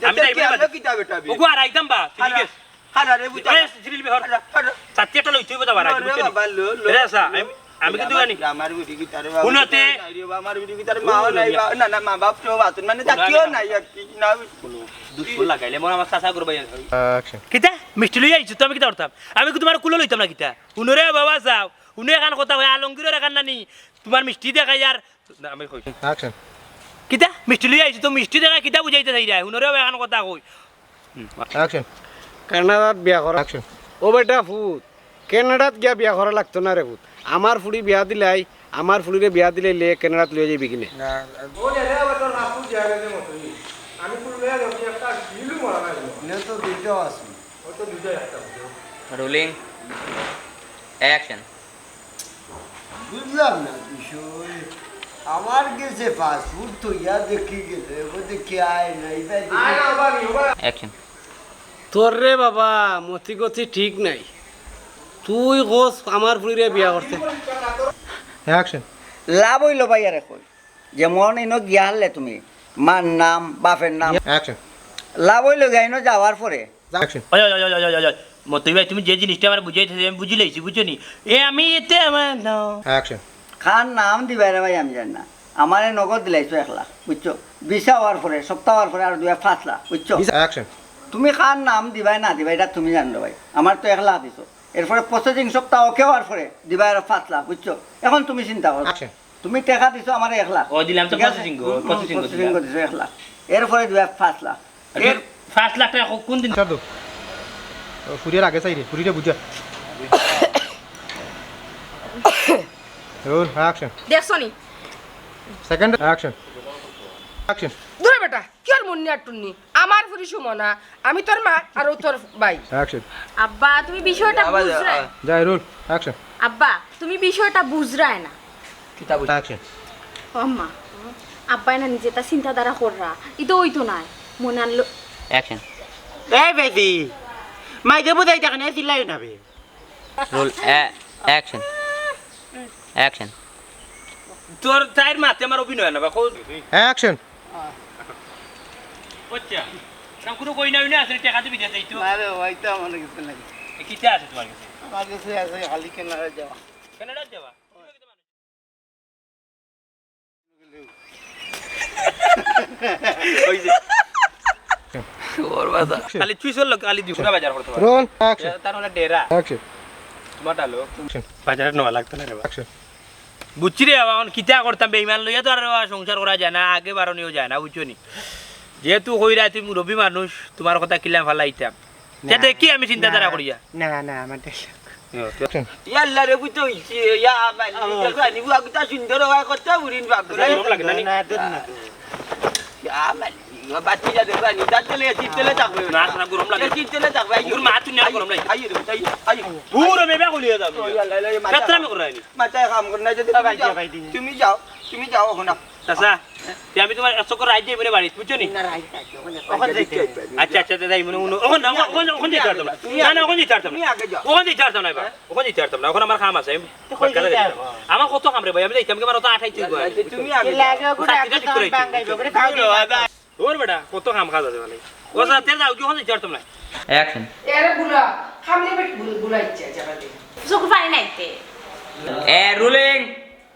আমি ওগো আর আইতাম বা ঠিক আছে খারারে বুঝা জিরিল বিহর সাতটা লইতে হইব দাবার আমি কিন্তু জানি আমার বিটি কি তারে শুনতে আমার বিটি কি তারে মা নাই না না মা বাপ তো বাতুন মানে তাকিও নাই আর কি না দুষ্ফল লাগাইলে মোর আমার চাচা করবাই কিতা মিষ্টি লই আইছো তো আমি কিতা করতাম আমি কি তোমার কুলো লইতাম না কিতা উনরে বাবা যাও উনি এখান কথা হয় আলমগীরের এখান নানি তোমার মিষ্টি দেখাই আর আমি কই অ্যাকশন কিতা মিষ্টি লই আইছো তো মিষ্টি দেখা কিতা বুঝাইতে চাই যায় উনরে এখান কথা কই অ্যাকশন কানাডাত বিয়া করা অ্যাকশন ও বেটা ফুট কানাডাত গিয়া বিয়া করা লাগতো না রে ফুট আমার ফুড়ি বিয়া দিলাই আমার ফুড়িরে বিয়া দিলে লে কানাডাত লয়ে যাবি কিনে রোলিং অ্যাকশন বুঝলাম না বিষয় আমার গেছে পাসপোর্ট তো ইয়া দেখি গেছে ও দেখি আয় নাই অ্যাকশন তোর রে বাবা মতি গতি ঠিক নাই তুই কোস আমার ফুড়িরে বিয়া করতে অ্যাকশন লাভ হইল ভাইয়ার এখন যেমন ইনো গিয়া হলে তুমি মার নাম বাপের নাম অ্যাকশন লাভ হইল গিয়া ইনো যাওয়ার পরে অ্যাকশন ওই ওই ওই ওই ওই মতই ভাই তুমি যে জিনিসটা আমার বুঝাইতে আমি বুঝি লইছি বুঝছো নি এ আমি এতে আমার নাও অ্যাকশন খান নাম দিবাই রে ভাই আমি জানি না আমারে নগদ দিলাইছো 1 লাখ বুঝছো ভিসা হওয়ার পরে সপ্তাহ হওয়ার পরে আর 2-5 লাখ বুঝছো অ্যাকশন তুমি খান নাম দিবাই না দিবাই এটা তুমি জানো ভাই আমার তো 1 লাখ দিছো এরপরে প্রসেসিং সপ্তাহ ওকে হওয়ার পরে দিবাই আর 5 লাখ বুঝছো এখন তুমি চিন্তা করো অ্যাকশন তুমি টাকা দিছো আমার 1 লাখ ও দিলাম তো ঠিক আছে? প্রসেসিং প্রসেসিং দিছো 1 লাখ এরপরে দিবা 5 লাখ এর 5 লাখ টাকা কোন দিন ছাড় দো ফুরিয়ার আগে চাই রে ফুরিটা বুঝা রোল অ্যাকশন দেখছো নি সেকেন্ড অ্যাকশন অ্যাকশন দূরে বেটা কি আর মুন্নি আর টুন্নি আমার ফুরি সুমনা আমি তোর মা আর ও তোর ভাই অ্যাকশন আব্বা তুমি বিষয়টা বুঝরা যাই রোল অ্যাকশন আব্বা তুমি বিষয়টা বুঝরায় না কিতা বুঝ অ্যাকশন আম্মা আব্বা না নিজে তা চিন্তাধারা কররা ইতো হইতো না মনে আনলো অ্যাকশন এই বেবি মাই দেবো দেই দেখেন চিল্লাই না বে রোল অ্যাকশন অ্যাকশন তোর তাইর মাতে আমার অভিনয় না বা কো অ্যাকশন আচ্ছা না কোনো কই না আসলে টাকা দিবি দিতে তো আরে ওইটা আমার কিছু নাই কিতা আছে তোমার কাছে আমার কাছে আছে খালি কেনারে যাওয়া কানাডা যাবা ওই যে ওর বাবা খালি তুই চল খালি দিছরা বাজার করতে পার রোল অ্যাকশন তার মানে ডেরা অ্যাকশন তোমারটা লোক অ্যাকশন বাজারে নেওয়া লাগতো না রে বাবা অ্যাকশন বুঝছি রে বাবা কিতা করতাম বেইমান লইয়া তো আর সংসার করা যায় না আগে বারণীয় যায় না বুঝছো নি যেহেতু কইরা তুমি মুরব্বী মানুষ তোমার কথা কিলাম ফালাইতাম যাতে কি আমি চিন্তাধারা করিয়া না না আমার অ্যাকশন ইয়াল্লা রে বুঝতো ইয়া মানে দেখো নি বুয়া সুন্দর হয় কথা উরিন বাপ রে লাগে না নি? ইয়া মানে বাচ্চা দেখো নি তাতলে চিতলে থাকবে না না গরম লাগে চিতলে থাকবে ওর মা তুই না গরম লাগে আইয়ে রে তাই আইয়ে পুরো বেবা কলিয়া যাবে ইয়াল্লা রে কাতরামি করাইনি মাথায় কাম করনা যদি তুমি যাও এখন চাচা আমি তোমার চক্কর রাইজ যাই বলে বাড়ি বুঝছো নি না রাইট ওখান থেকে আচ্ছা আচ্ছা দাদা মনে মনে ওখান ওখান যেতে পারতাম না না না ওখান যেতে পারতাম তুমি না আগে যাও ওখান যেতে পারতাম না এবার ওখান যেতে পারতাম না ওখানে আমার কাম আছে আমার কত কাম রে ভাই আমি যাইতাম কি আমার তো 28 তুমি আগে যাও ওর বেটা কত কাম কাজ আছে মানে ও স্যার তেল দাও কি ওখান যেতে পারতাম না অ্যাকশন এরে বুলা খামনে বেট বুলাইছে যাবা দে চোখ পানি নাইতে রোলিং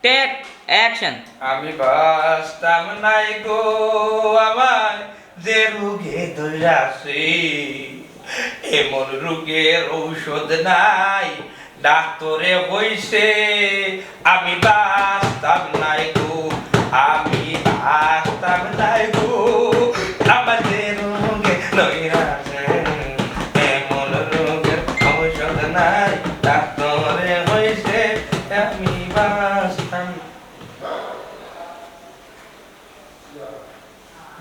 টেক অ্যাকশন আমি বাস্তাম নাই গো আমার যে রোগে ধরাছে এমন রোগের ঔষধ নাই ডাক্তরে হইছে আমি বাস্তাম নাই গো আমি বাস্তাম নাই গো আমার যে রোগে ধরাছে এমন রোগের ঔষধ নাই ডাক্তরে হইছে আমি বাস্তাম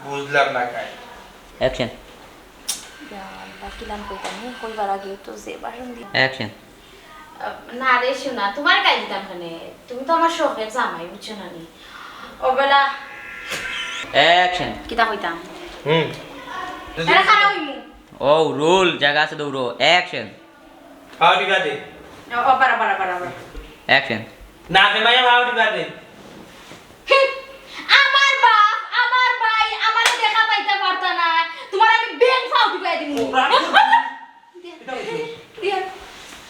বুঝলাম না কাই অ্যাকশন কিলাম কইতাম কইবার আগে তো যে বাসন দি অ্যাকশন না রে শোনা তোমার কাজ দিতাম খানে তুমি তো আমার শখের জামাই বুঝছো না নি ওবেলা অ্যাকশন কিতা কইতাম হুম এরা খারাপ হইমু ও রোল জায়গা আছে দৌড়ো অ্যাকশন হাউডি বাদে ও বারা অ্যাকশন না মে মায়া হাউডি বাদে আমার বাপ আমার ভাই আমারে দেখা পাইতাম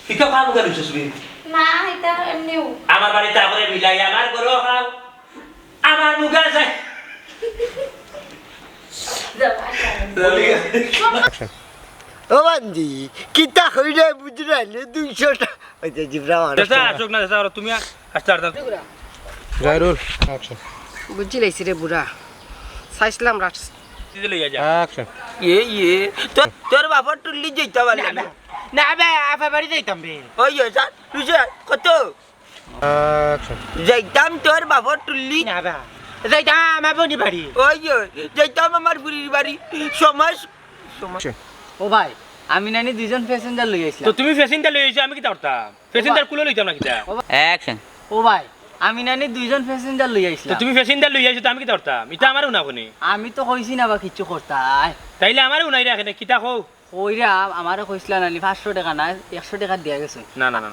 কিতা খাম গেল সুবি না এটা এমনিও আমার বাড়িতে করে মিলাই আমার গরো খাও আমার মুগা যায় Action. ও বান্দি কিতা হইলে বুঝরা নে 200 টাকা ওই যে জিবরা দাদা আসুক না দাদা তুমি আসতে আর Jai roll. Action. বুঝছি লাইছি রে বুড়া চাইছিলাম রাখ দিতে লইয়া যা Action. তোর বাবার টুল্লি যাইতা বলে না বে আপা বাড়ি যাইতাম বে ওই স্যার তুই কত Action. যাইতাম তোর বাবার টুল্লি না বে যাইতাম আমার বনি বাড়ি ওই যাইতাম আমার বুড়ির বাড়ি সমাজ Action. ও ভাই আমি নানি দুইজন প্যাসেঞ্জার লই তো আইছিলাম তুমি ফেসিনটা লইছো আমি কি করতাম ফেসিনটার কুলো লইতাম না কিতা অ্যাকশন ও ভাই আমি নানি দুইজন প্যাসেঞ্জার লই তো আইছিলাম তুমি ফেসিনটা লই আইছো তো আমি কি করতাম এটা আমারও না কোনে আমি তো কইছি না বা কিচ্ছু করতাই তাইলে আমারও নাই রাখে কিতা কও কইরা আমারে কইছিলা নানি 500 টাকা না 100 টাকা দিয়া গেছে না না না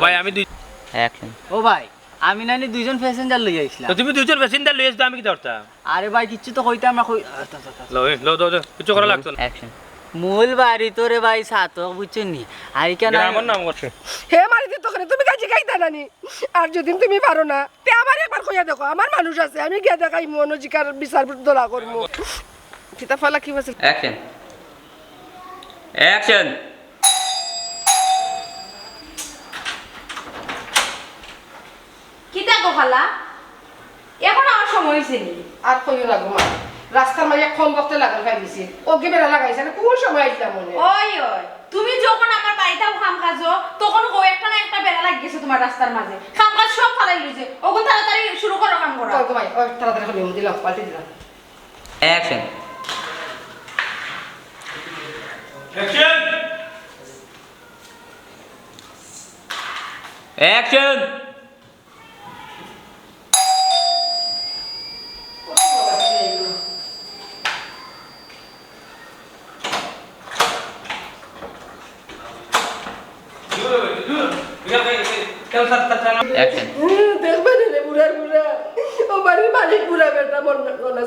ভাই আমি দুই অ্যাকশন ও ভাই আমি নানি দুইজন প্যাসেঞ্জার লই আইছিলাম তো তুমি দুইজন ফেসিনটা লই আইছো তো আমি কি করতাম আরে ভাই কিচ্ছু তো কইতাম না কই লো দো কিছু করা লাগতো না অ্যাকশন মূল বাড়ি তোরে ভাই সাত বুঝছেন নি আর কেন আমার নাম করছে হে মারি দিত করে তুমি কাজে খাইতা নানি আর যদি তুমি পারো না তে আমার একবার কইয়া দেখো আমার মানুষ আছে আমি গিয়া দেখাই মনোজিকার বিচার দোলা করবো কিতা ফালা কি বলছে অ্যাকশন অ্যাকশন কি দেখো খালা এখন আমার সময় হয়েছে নি আর কইও লাগো মা রাস্তার মাঝে কম বক্তে লাগাল পাই দিছি ও কি বেলা লাগাইছে না কোন সময় আইছিলাম মনে ওই ওই তুমি যখন আমার বাড়িতেও কাম কাজো তখন ও একটা না একটা বেলা লাগিয়েছে তোমার রাস্তার মাঝে কাম কাজ সব ফালাই লইছে ওগুন তাড়াতাড়ি শুরু করো কাম করো কই গো ভাই ও তাড়াতাড়ি হলে দিলাম পাল্টে দিলাম অ্যাকশন অ্যাকশন অ্যাকশন অ্যাকশন দেখবে রে বুড়া বুড়া ও বাড়ির মালিক বুড়া বেটা মন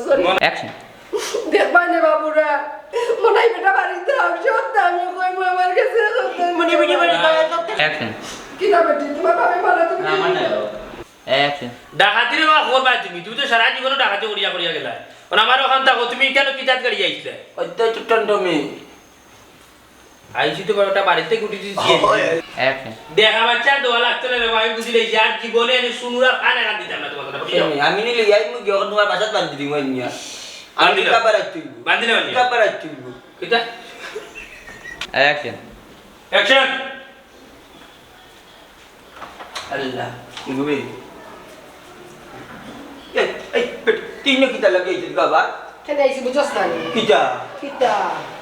সরি অ্যাকশন দেখবা নে বাবুরা মনাই বেটা বাড়িতে আসো আমি কইবো আমার কাছে মনি মনি মনি অ্যাকশন কি না বেটি তোমার বাবা ভালো তুমি অ্যাকশন ডাকাতির বা খবর পাই তুমি তো সারা জীবন ডাকাতি করিয়া করিয়া গেলা আর আমার ওখান থাকো তুমি কেন কিতাত গাড়ি আইছিলে আইছি তো ওটা বাড়িতে গুটি দিছি অ্যাকশন দেখা বাচ্চা দোয়া লাগতো না রে ভাই বুঝিলে যার জীবনে আমি শুনুরা কানে কান দিতাম না তোমার কথা আমি নিলে যাই মুই গিয়ে তোমার বাসাত বান্ধি দিই মই নিয়া আমি কাবার আইছি বান্ধিলে বান্ধিলে কাবার আইছি কিতা অ্যাকশন অ্যাকশন আল্লাহ গুবে এই তিন কিতা লাগাইছিস বাবা কেন আইছি বুঝছস না কিতা কিতা